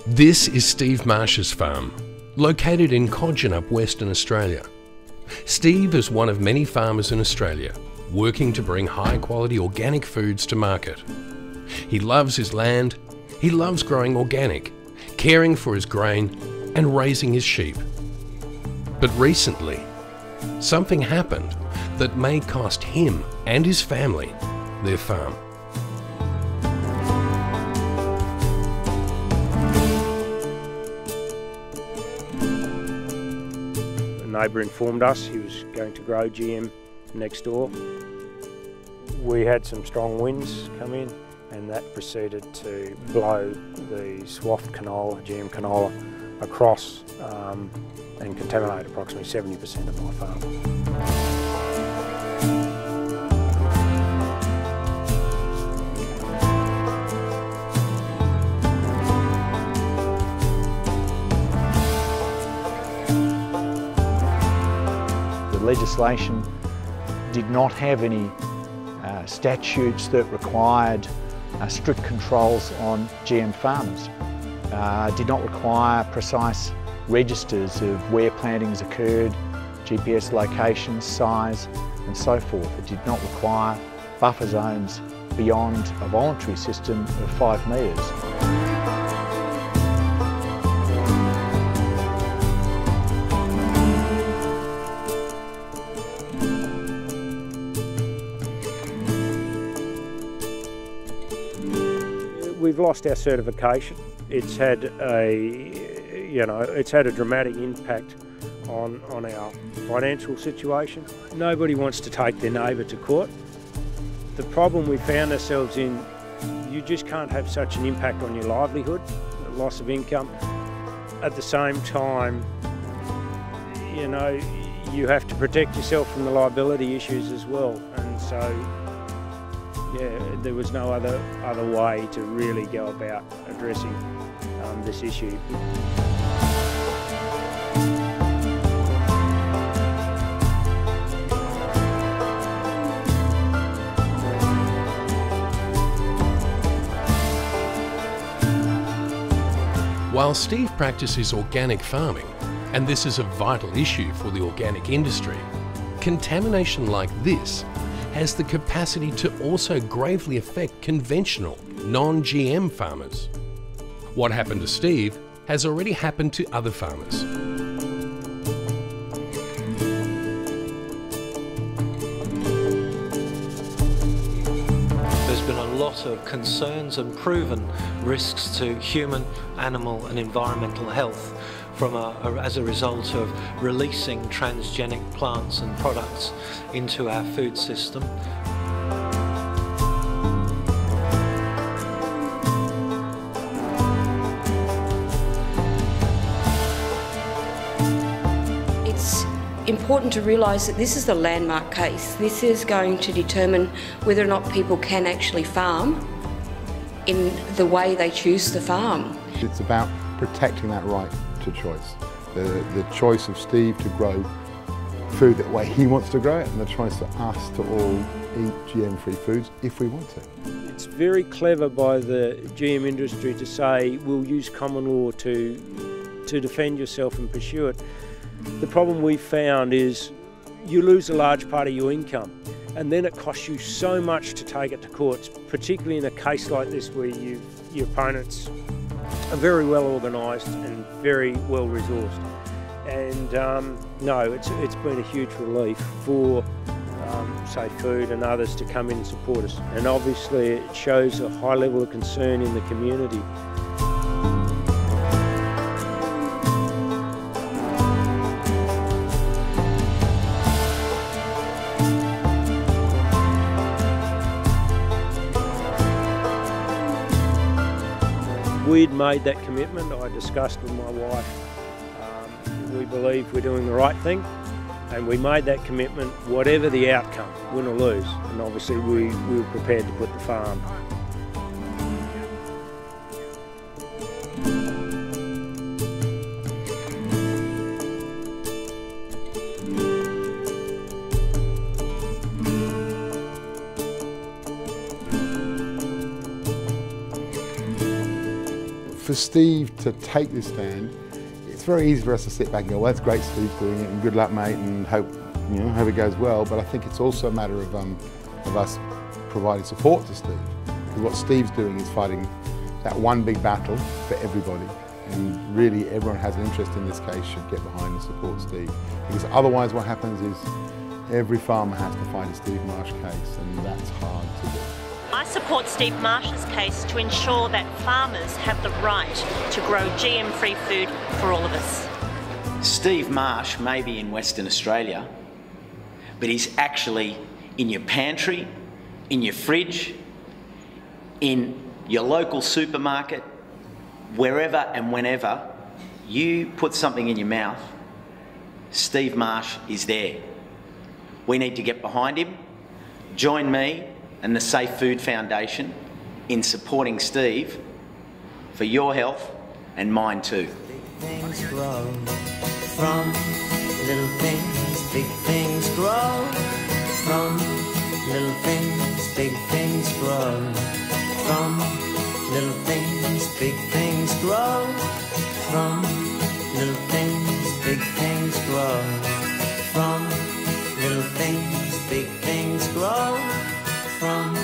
This is Steve Marsh's farm, located in Kojonup, Western Australia. Steve is one of many farmers in Australia working to bring high-quality organic foods to market. He loves his land, he loves growing organic, caring for his grain and raising his sheep. But recently, something happened that may cost him and his family their farm. A neighbour informed us he was going to grow GM next door. We had some strong winds come in and that proceeded to blow the swath canola, GM canola, across and contaminate approximately 70% of my farm. The legislation did not have any statutes that required strict controls on GM farmers. Did not require precise registers of where plantings occurred, GPS locations, size and so forth. It did not require buffer zones beyond a voluntary system of 5 metres. We've lost our certification. It's had a dramatic impact on our financial situation. Nobody wants to take their neighbour to court. The problem we found ourselves in, you just can't have such an impact on your livelihood, loss of income. At the same time, you have to protect yourself from the liability issues as well. And so, yeah, there was no other way to really go about addressing this issue. While Steve practices organic farming, and this is a vital issue for the organic industry, contamination like this has the capacity to also gravely affect conventional, non-GM farmers. What happened to Steve has already happened to other farmers. There's been a lot of concerns and proven risks to human, animal and environmental health as a result of releasing transgenic plants and products into our food system. It's important to realise that this is the landmark case. This is going to determine whether or not people can actually farm in the way they choose to farm. It's about protecting that right to choice. The choice of Steve to grow food the way he wants to grow it, and the choice for us to all eat GM-free foods if we want to. It's very clever by the GM industry to say we'll use common law to defend yourself and pursue it. The problem we've found is you lose a large part of your income, and then it costs you so much to take it to courts, particularly in a case like this where your opponents are very well organised and very well resourced. And no, it's been a huge relief for say Food and others to come in and support us. And obviously it shows a high level of concern in the community. We'd made that commitment. I discussed with my wife. We believe we're doing the right thing, and we made that commitment whatever the outcome, win or lose. And obviously we were prepared to put the farm. for Steve to take this stand, it's very easy for us to sit back and go, well, that's great Steve's doing it and good luck mate and hope it goes well, but I think it's also a matter of us providing support to Steve. Because what Steve's doing is fighting that one big battle for everybody. And really everyone has an interest in this case should get behind and support Steve. Because otherwise what happens is every farmer has to fight a Steve Marsh case, and that's hard to do. I support Steve Marsh's case to ensure that farmers have the right to grow GM-free food for all of us. Steve Marsh may be in Western Australia, but he's actually in your pantry, in your fridge, in your local supermarket, wherever and whenever you put something in your mouth, Steve Marsh is there. We need to get behind him. Join me and the Safe Food Foundation in supporting Steve for your health and mine too. Big things grow from little things, big things grow from little things, big things grow from little things, big things grow from little things, big things grow from little things, big things grow from